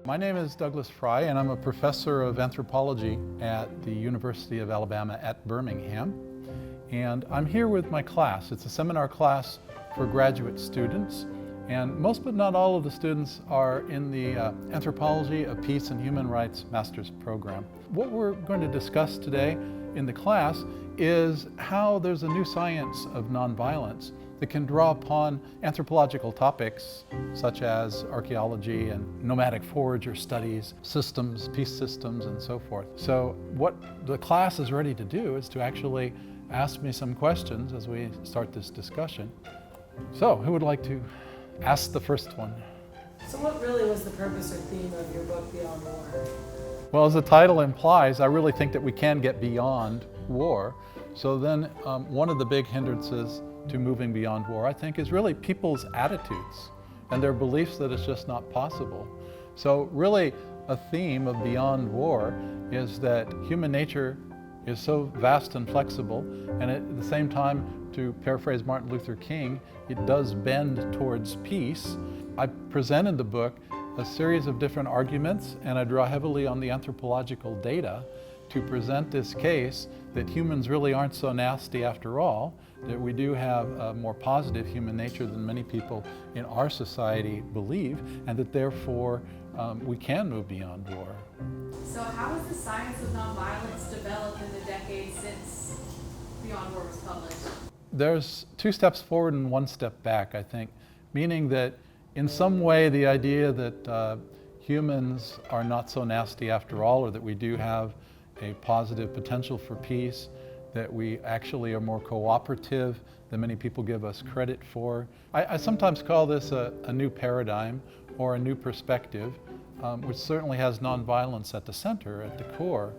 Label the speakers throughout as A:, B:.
A: My name is Douglas Fry, and I'm a professor of anthropology at the University of Alabama at Birmingham. And I'm here with my class. It's a seminar class for graduate students. And most but not all of the students are in the Anthropology of Peace and Human Rights Master's Program. What we're going to discuss today in the class is how there's a new science of nonviolence that can draw upon anthropological topics such as archaeology and nomadic forager studies, systems, peace systems, and so forth. So what the class is ready to do is to actually ask me some questions as we start this discussion. So who would like to ask the first one?
B: So what really was the purpose or theme of your book, Beyond War?
A: Well, as the title implies, I really think that we can get beyond war. So then one of the big hindrances to moving beyond war, I think, is really people's attitudes and their beliefs that it's just not possible. So really a theme of Beyond War is that human nature is so vast and flexible, and at the same time, to paraphrase Martin Luther King, it does bend towards peace. I present in the book a series of different arguments, and I draw heavily on the anthropological data to present this case that humans really aren't so nasty after all, that we do have a more positive human nature than many people in our society believe, and that therefore we can move beyond war.
C: So how has the science of nonviolence developed in the decades since Beyond War was published?
A: There's 2 steps forward and 1 step back, I think, meaning that in some way the idea that humans are not so nasty after all, or that we do have a positive potential for peace, that we actually are more cooperative than many people give us credit for. I sometimes call this a new paradigm or a new perspective, which certainly has nonviolence at the center, at the core.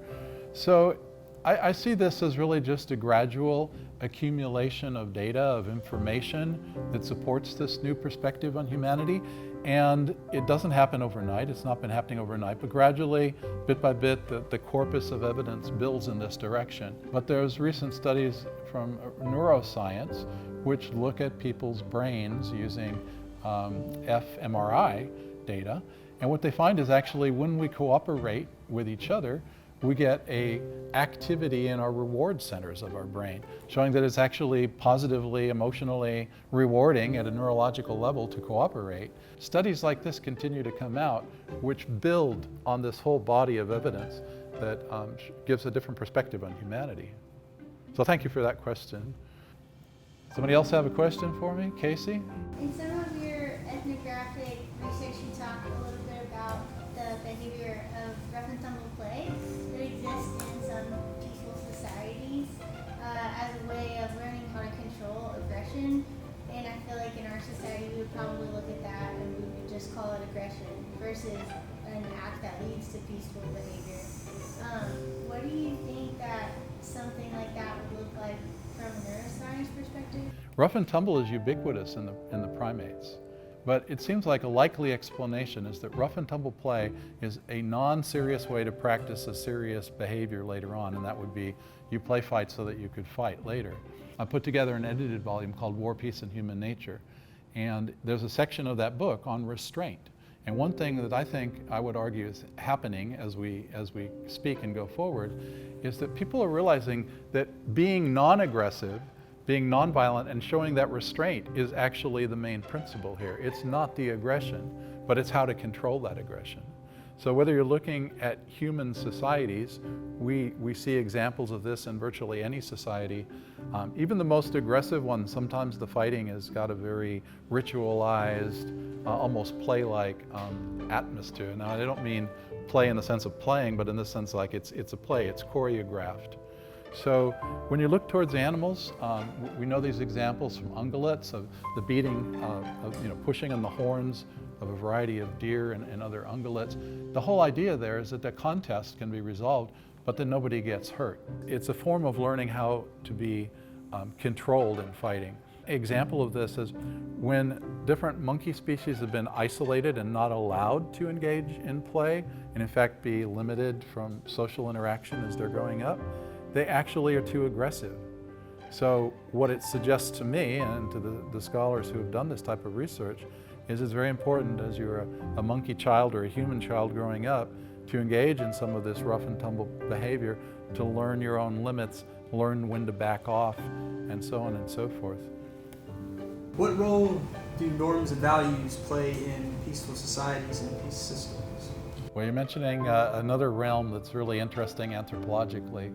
A: So I see this as really just a gradual accumulation of data, of information that supports this new perspective on humanity. And it doesn't happen overnight. It's not been happening overnight, but gradually, bit by bit, the corpus of evidence builds in this direction. But there's recent studies from neuroscience which look at people's brains using fMRI data. And what they find is actually when we cooperate with each other, we get a activity in our reward centers of our brain, showing that it's actually positively, emotionally rewarding at a neurological level to cooperate. Studies like this continue to come out, which build on this whole body of evidence that gives a different perspective on humanity. So thank you for that question. Somebody else have a question for me? Casey?
D: In some of your ethnographic research, you talk a little bit about the behavior of rough and tumble play that exists in some peaceful societies as a way of learning how to control aggression. And I feel like in our society, we would probably look at that and we would just call it aggression versus an act that leads to peaceful behavior. What do you think that something like that would look like from a neuroscience perspective?
A: Rough and tumble is ubiquitous in the primates. But it seems like a likely explanation is that rough and tumble play is a non-serious way to practice a serious behavior later on, and that would be you play fight so that you could fight later. I put together an edited volume called War, Peace, and Human Nature, and there's a section of that book on restraint. And one thing that I think I would argue is happening as we speak and go forward is that people are realizing that being non-aggressive, being nonviolent, and showing that restraint is actually the main principle here. It's not the aggression, but it's how to control that aggression. So whether you're looking at human societies, we see examples of this in virtually any society. Even the most aggressive ones, sometimes the fighting has got a very ritualized, almost play-like atmosphere. Now, I don't mean play in the sense of playing, but in the sense like it's a play, it's choreographed. So when you look towards animals, we know these examples from ungulates of the beating, pushing on the horns of a variety of deer and other ungulates. The whole idea there is that the contest can be resolved, but then nobody gets hurt. It's a form of learning how to be controlled in fighting. An example of this is when different monkey species have been isolated and not allowed to engage in play, and in fact be limited from social interaction as they're growing up, they actually are too aggressive. So what it suggests to me and to the scholars who have done this type of research is it's very important as you're a monkey child or a human child growing up to engage in some of this rough and tumble behavior, to learn your own limits, learn when to back off, and so on and so forth.
E: What role do norms and values play in peaceful societies and peace systems?
A: Well, you're mentioning another realm that's really interesting anthropologically.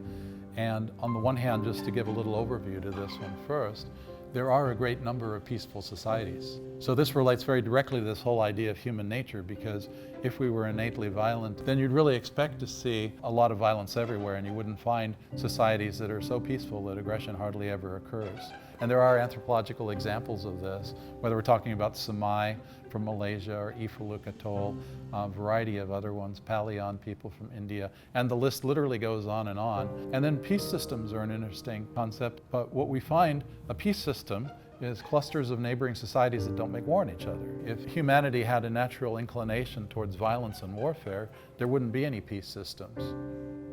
A: And on the one hand, just to give a little overview to this one first, there are a great number of peaceful societies. So this relates very directly to this whole idea of human nature, because if we were innately violent, then you'd really expect to see a lot of violence everywhere, and you wouldn't find societies that are so peaceful that aggression hardly ever occurs. And there are anthropological examples of this, whether we're talking about Semai from Malaysia or Ifaluk Atoll, a variety of other ones, Palayan people from India, and the list literally goes on and on. And then peace systems are an interesting concept, but what we find, a peace system is clusters of neighboring societies that don't make war on each other. If humanity had a natural inclination towards violence and warfare, there wouldn't be any peace systems.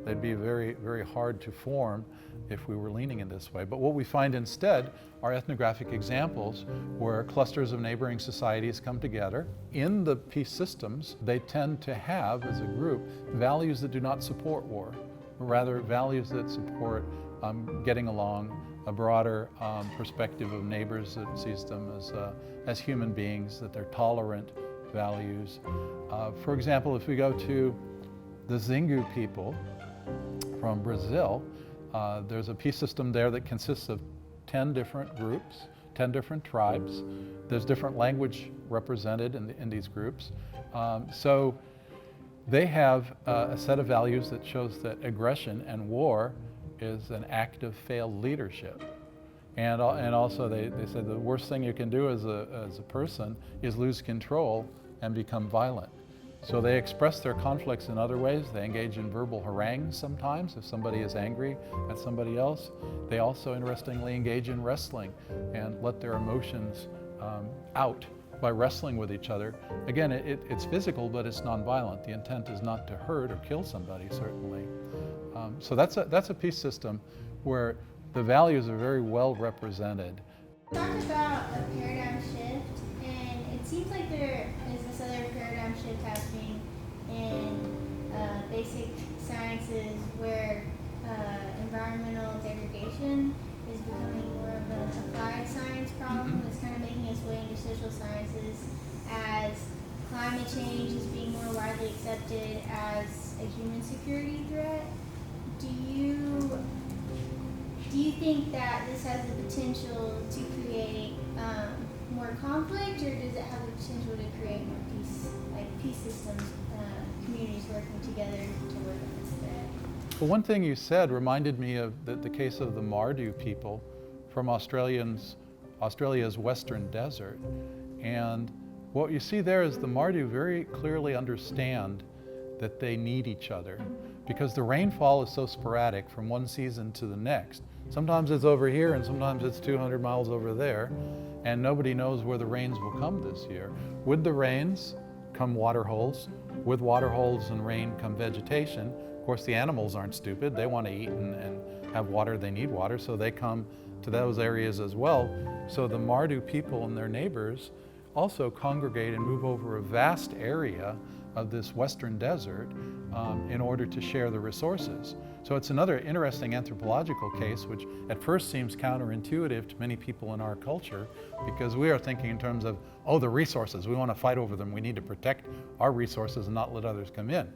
A: They'd be very, very hard to form if we were leaning in this way. But what we find instead are ethnographic examples where clusters of neighboring societies come together. In the peace systems, they tend to have, as a group, values that do not support war, but rather values that support getting along, a broader perspective of neighbors that sees them as human beings, that they're tolerant values. For example, if we go to the Xingu people from Brazil, there's a peace system there that consists of 10 different groups, 10 different tribes. There's different language represented in these groups. So they have a set of values that shows that aggression and war is an act of failed leadership. And also they said the worst thing you can do as a person is lose control and become violent. So they express their conflicts in other ways. They engage in verbal harangues sometimes if somebody is angry at somebody else. They also, interestingly, engage in wrestling and let their emotions out by wrestling with each other. Again, it's physical, but it's nonviolent. The intent is not to hurt or kill somebody, certainly. So that's a peace system where the values are very well represented.
D: Talk about a paradigm shift, and it seems like there is this other paradigm shift happening in basic sciences where environmental degradation is becoming more of an applied science problem. It's kind of making its way into social sciences as climate change is being more widely accepted as a human security threat. Do you think that this has the potential to create more conflict, or does it have the potential to create more peace, like peace systems, communities working together to work on this threat?
A: Well, one thing you said reminded me of the case of the Mardu people from Australia's western desert. And what you see there is the Mardu very clearly understand that they need each other, because the rainfall is so sporadic from one season to the next. Sometimes it's over here and sometimes it's 200 miles over there, and nobody knows where the rains will come this year. With the rains come water holes. With water holes and rain come vegetation. Of course, the animals aren't stupid. They want to eat and have water. They need water, so they come to those areas as well. So the Mardu people and their neighbors also congregate and move over a vast area of this western desert in order to share the resources. So it's another interesting anthropological case, which at first seems counterintuitive to many people in our culture, because we are thinking in terms of, oh, the resources, we want to fight over them, we need to protect our resources and not let others come in.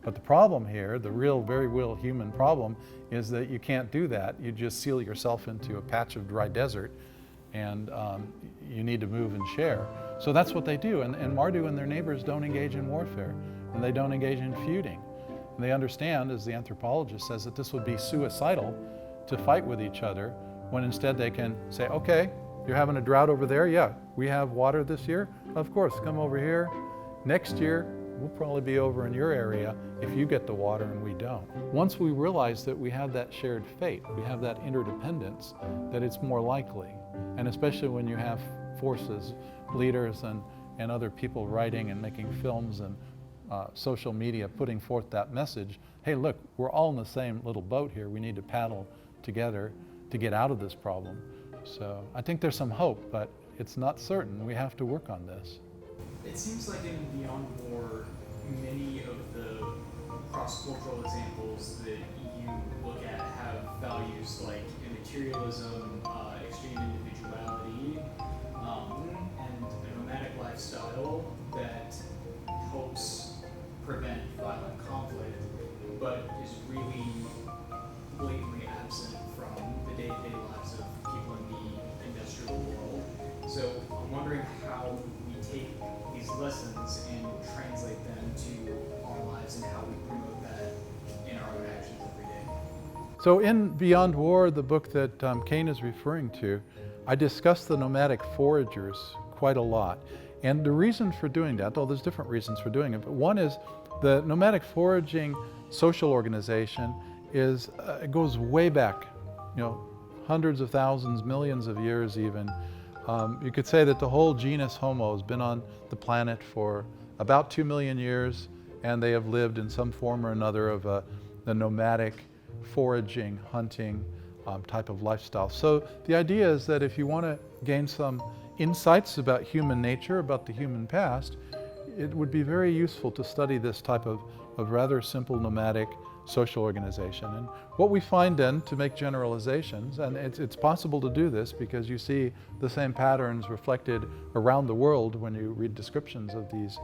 A: But the problem here, the very real human problem, is that you can't do that. You just seal yourself into a patch of dry desert, and you need to move and share. So that's what they do, and Mardu and their neighbors don't engage in warfare, and they don't engage in feuding. And they understand, as the anthropologist says, that this would be suicidal to fight with each other, when instead they can say, okay, you're having a drought over there? Yeah, we have water this year? Of course, come over here. Next year, we'll probably be over in your area if you get the water and we don't. Once we realize that we have that shared fate, we have that interdependence, that it's more likely. And especially when you have forces, leaders and other people writing and making films and social media putting forth that message, hey, look, we're all in the same little boat here. We need to paddle together to get out of this problem. So I think there's some hope, but it's not certain. We have to work on this.
E: It seems like in Beyond War, many of the cross-cultural examples that you look at have values like immaterialism, extreme individuality, and a nomadic lifestyle that helps prevent violent conflict, but is really blatantly absent from the day-to-day lives of people in the industrial world. So I'm wondering how we take these lessons and translate them to our lives and how we promote that in our own actions every day.
A: So in Beyond War, the book that Kane is referring to, I discuss the nomadic foragers quite a lot. And the reason for doing that, though there's different reasons for doing it, but one is the nomadic foraging social organization is, it goes way back, hundreds of thousands, millions of years even. You could say that the whole genus Homo has been on the planet for about 2 million years, and they have lived in some form or another of the nomadic foraging, hunting type of lifestyle. So the idea is that if you want to gain some insights about human nature, about the human past, it would be very useful to study this type of rather simple nomadic social organization. And what we find then, to make generalizations, and it's possible to do this because you see the same patterns reflected around the world when you read descriptions of these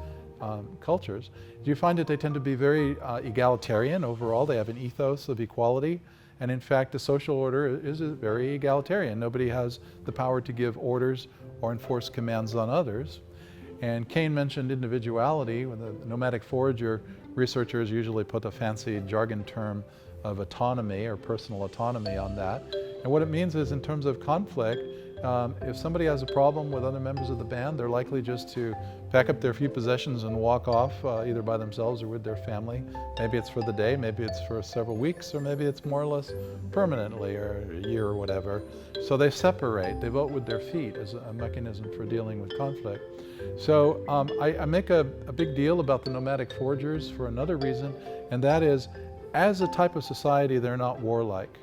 A: cultures, you find that they tend to be very egalitarian overall. They have an ethos of equality. And in fact, the social order is very egalitarian. Nobody has the power to give orders or enforce commands on others. And Kane mentioned individuality. When the nomadic forager researchers usually put a fancy jargon term of autonomy or personal autonomy on that. And what it means is, in terms of conflict, if somebody has a problem with other members of the band, they're likely just to pack up their few possessions and walk off, either by themselves or with their family. Maybe it's for the day, maybe it's for several weeks, or maybe it's more or less permanently, or a year or whatever. So they separate, they vote with their feet as a mechanism for dealing with conflict. So I make a big deal about the nomadic foragers for another reason, and that is, as a type of society, they're not warlike.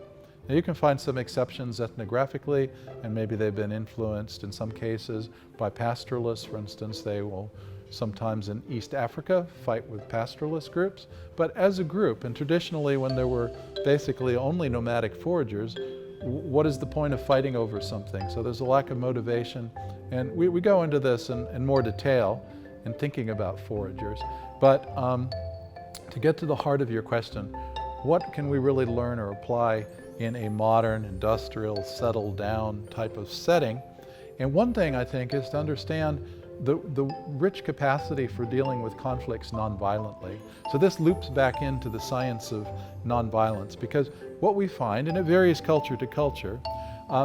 A: Now, you can find some exceptions ethnographically, and maybe they've been influenced in some cases by pastoralists. For instance, they will sometimes in East Africa fight with pastoralist groups. But as a group, and traditionally when there were basically only nomadic foragers, what is the point of fighting over something? So there's a lack of motivation. And we go into this in more detail in thinking about foragers. But to get to the heart of your question, what can we really learn or apply in a modern, industrial, settled down type of setting? And one thing I think is to understand the rich capacity for dealing with conflicts nonviolently. So this loops back into the science of nonviolence, because what we find, and it varies culture to culture,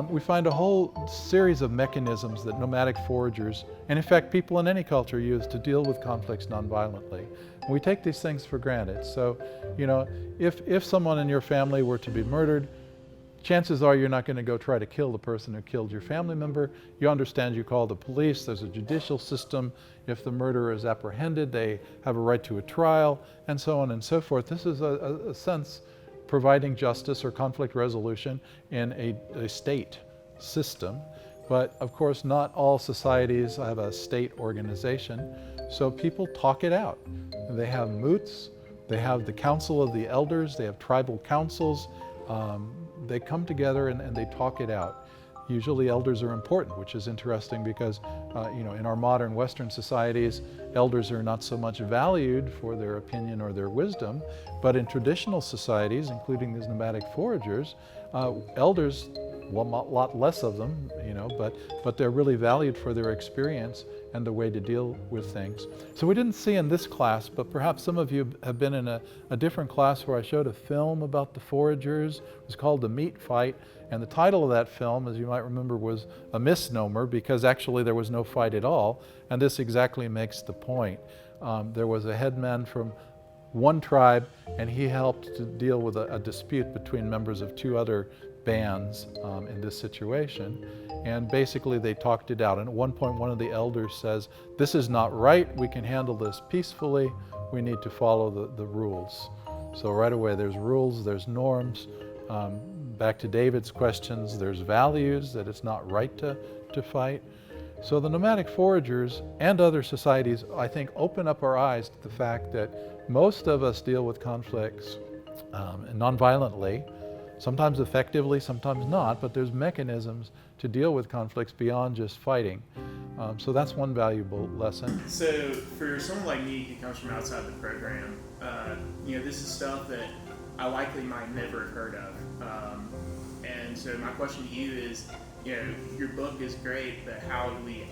A: we find a whole series of mechanisms that nomadic foragers, and in fact people in any culture, use to deal with conflicts nonviolently. And we take these things for granted. So, if someone in your family were to be murdered, chances are you're not going to go try to kill the person who killed your family member. You understand, you call the police, there's a judicial system. If the murderer is apprehended, they have a right to a trial, and so on and so forth. This is a sense providing justice or conflict resolution in a state system. But of course, not all societies have a state organization, so people talk it out. They have moots, they have the council of the elders, they have tribal councils. They come together and they talk it out. Usually elders are important, which is interesting because, in our modern Western societies, elders are not so much valued for their opinion or their wisdom, but in traditional societies, including these nomadic foragers, elders, well, a lot less of them, but they're really valued for their experience and the way to deal with things. So we didn't see in this class, but perhaps some of you have been in a different class where I showed a film about the foragers. It was called The Meat Fight, and the title of that film, as you might remember, was a misnomer because actually there was no fight at all, and this exactly makes the point. There was a headman from one tribe, and he helped to deal with a dispute between members of two other bands in this situation. And basically they talked it out. And at one point, one of the elders says, "This is not right. We can handle this peacefully. We need to follow the rules." So right away, there's rules, there's norms. Back to David's questions, there's values, that it's not right to fight. So the nomadic foragers and other societies, I think, open up our eyes to the fact that most of us deal with conflicts nonviolently, sometimes effectively, sometimes not, but there's mechanisms to deal with conflicts beyond just fighting. So that's one valuable lesson.
E: So for someone like me who comes from outside the program, this is stuff that I likely might never have heard of. And so my question to you is, your book is great, but how do we,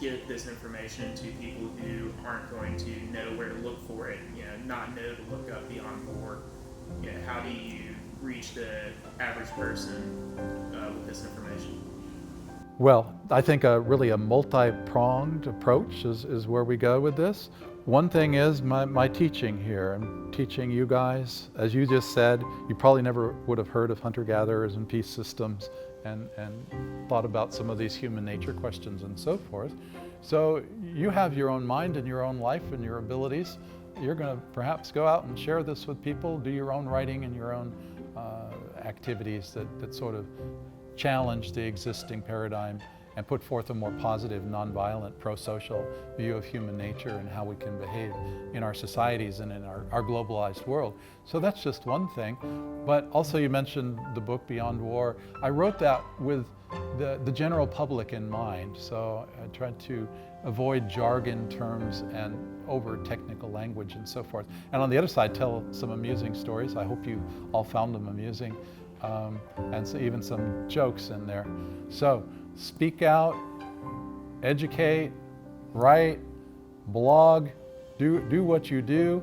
E: get this information to people who aren't going to know where to look for it, not know to look up beyond war? How do you reach the average person with this information?
A: Well, I think really a multi-pronged approach is where we go with this. One thing is my teaching here. I'm teaching you guys. As you just said, you probably never would have heard of hunter-gatherers and peace systems and thought about some of these human nature questions and so forth. So you have your own mind and your own life and your abilities. You're going to perhaps go out and share this with people, do your own writing and your own activities that sort of challenge the existing paradigm and put forth a more positive, nonviolent, pro-social view of human nature and how we can behave in our societies and in our globalized world. So that's just one thing. But also you mentioned the book Beyond War. I wrote that with the general public in mind. So I tried to avoid jargon terms and over technical language and so forth. And on the other side, tell some amusing stories. I hope you all found them amusing. And so even some jokes in there. So speak out, educate, write, blog, do what you do.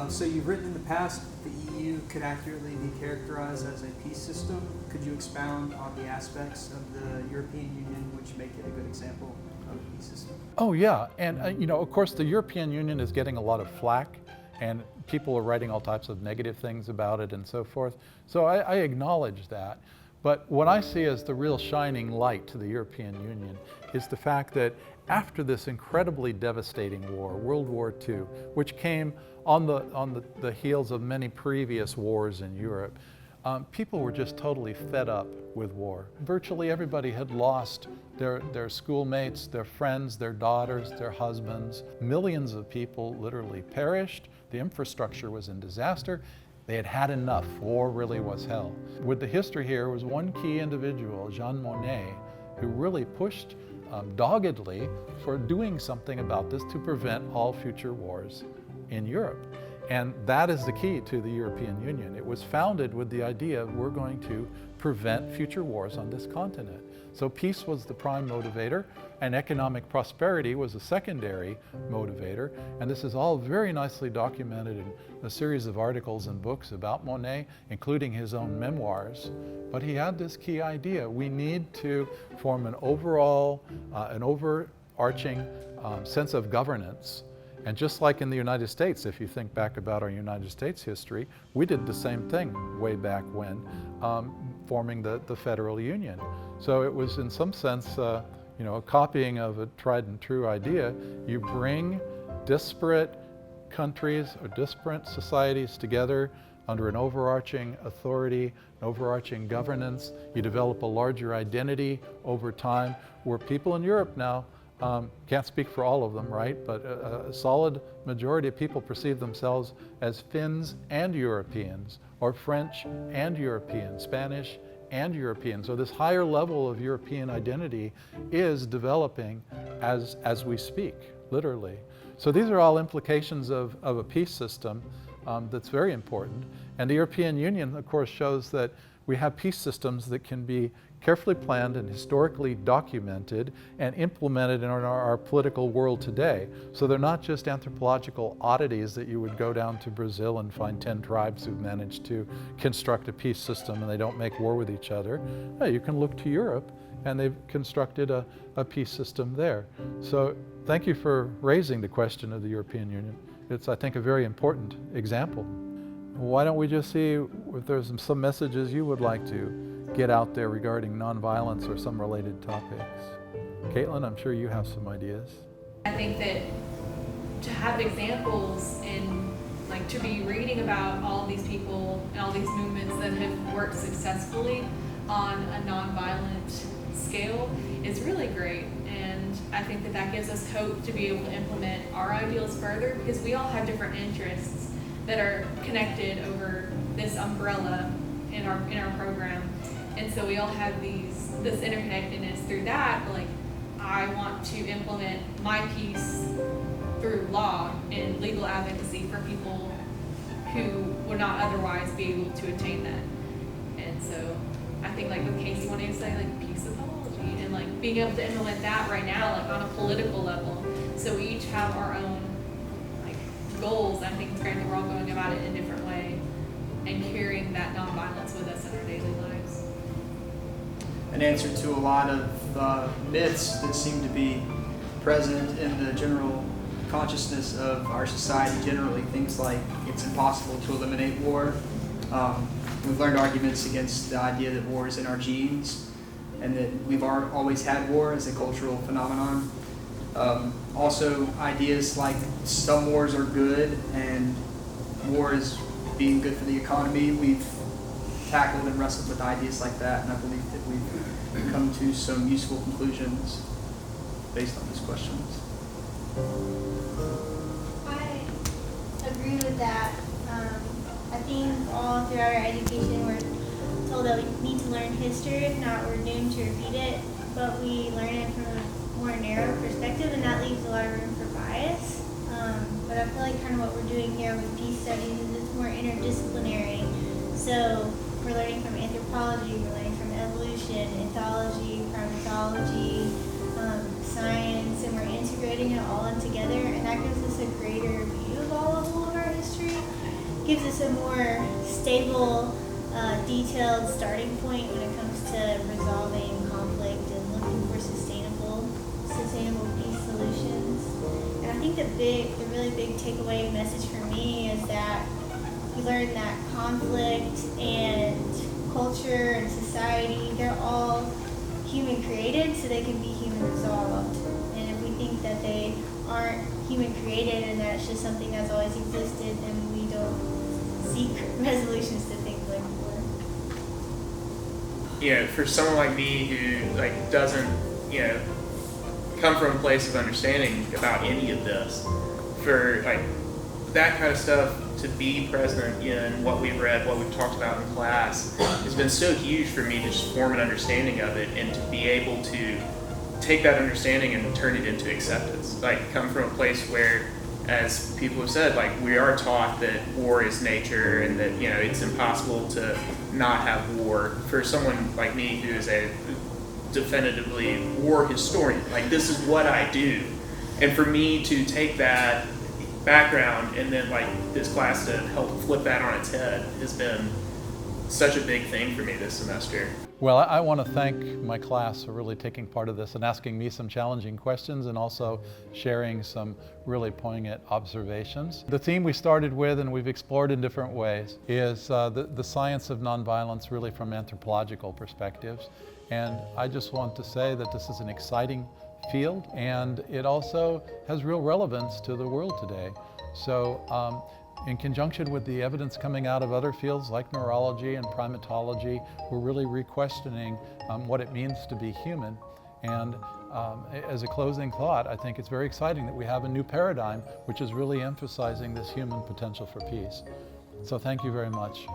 F: So you've written in the past that the EU could accurately be characterized as a peace system. Could you expound on the aspects of the European Union which make it a good example of a peace system?
A: Oh yeah, and of course the European Union is getting a lot of flack, and people are writing all types of negative things about it and so forth. So I acknowledge that. But what I see as the real shining light to the European Union is the fact that after this incredibly devastating war, World War II, which came on the heels of many previous wars in Europe, people were just totally fed up with war. Virtually everybody had lost their schoolmates, their friends, their daughters, their husbands. Millions of people literally perished. The infrastructure was in disaster. They had had enough. War really was hell. With the history here was one key individual, Jean Monnet, who really pushed doggedly for doing something about this to prevent all future wars in Europe. And that is the key to the European Union. It was founded with the idea of we're going to prevent future wars on this continent. So peace was the prime motivator, and economic prosperity was a secondary motivator. And this is all very nicely documented in a series of articles and books about Monnet, including his own memoirs. But he had this key idea. We need to form an overall, an overarching sense of governance. And just like in the United States, if you think back about our United States history, we did the same thing way back when, forming the Federal Union. So it was in some sense, a copying of a tried and true idea. You bring disparate countries or disparate societies together under an overarching authority, an overarching governance. You develop a larger identity over time, where people in Europe now, can't speak for all of them, right? But a solid majority of people perceive themselves as Finns and Europeans, or French and European, Spanish and European. So this higher level of European identity is developing as we speak, literally. So these are all implications of a peace system that's very important. And the European Union, of course, shows that we have peace systems that can be carefully planned and historically documented and implemented in our political world today. So they're not just anthropological oddities that you would go down to Brazil and find 10 tribes who've managed to construct a peace system and they don't make war with each other. No, you can look to Europe and they've constructed a peace system there. So thank you for raising the question of the European Union. It's, I think, a very important example. Why don't we just see if there's some messages you would like to get out there regarding nonviolence or some related topics. Caitlin, I'm sure you have some ideas.
C: I think that to have examples and like to be reading about all these people and all these movements that have worked successfully on a nonviolent scale is really great. And And I think that that gives us hope to be able to implement our ideals further, because we all have different interests that are connected over this umbrella in our program. And so we all have this interconnectedness through that. Like, I want to implement my piece through law and legal advocacy for people who would not otherwise be able to attain that. And so I think, like with Casey wanting to say, like, peace apology, and like being able to implement that right now, like on a political level. So we each have our own like goals. I think it's great that we're all going about it in a different way and carrying that nonviolence with us in our daily lives.
F: An answer to a lot of myths that seem to be present in the general consciousness of our society generally. Things like it's impossible to eliminate war. We've learned arguments against the idea that war is in our genes and that we've always had war as a cultural phenomenon. Also, ideas like some wars are good and war is being good for the economy. We've tackled and wrestled with ideas like that, and I believe that we've come to some useful conclusions based on these questions.
D: I agree with that. I think all throughout our education we're told that we need to learn history, if not we're doomed to repeat it, but we learn it from a more narrow perspective, and that leaves a lot of room for bias. But I feel like kind of what we're doing here with peace studies is it's more interdisciplinary. So we're learning from anthropology, we're learning from evolution, ethology, primatology, science, and we're integrating it all in together, and that gives us a greater view of all of our history, gives us a more stable, detailed starting point when it comes to resolving conflict and looking for sustainable peace solutions. And I think the really big takeaway message for me is that we learn that conflict and culture and society, they're all human created, so they can be human resolved. And if we think that they aren't human created and that it's just something that's always existed, then we don't seek resolutions to things like war.
G: For someone like me who doesn't, come from a place of understanding about any of this, for that kind of stuff to be present in what we've read, what we've talked about in class, has been so huge for me to just form an understanding of it and to be able to take that understanding and turn it into acceptance. Come from a place where, as people have said, we are taught that war is nature and that, it's impossible to not have war. For someone like me who is a definitively war historian, this is what I do. And for me to take that background and then this class to help flip that on its head has been such a big thing for me this semester.
A: Well, I want to thank my class for really taking part of this and asking me some challenging questions and also sharing some really poignant observations. The theme we started with and we've explored in different ways is the science of nonviolence, really from anthropological perspectives. And I just want to say that this is an exciting field, and it also has real relevance to the world today. So in conjunction with the evidence coming out of other fields like neurology and primatology, we're really re-questioning what it means to be human. And as a closing thought, I think it's very exciting that we have a new paradigm which is really emphasizing this human potential for peace. So thank you very much.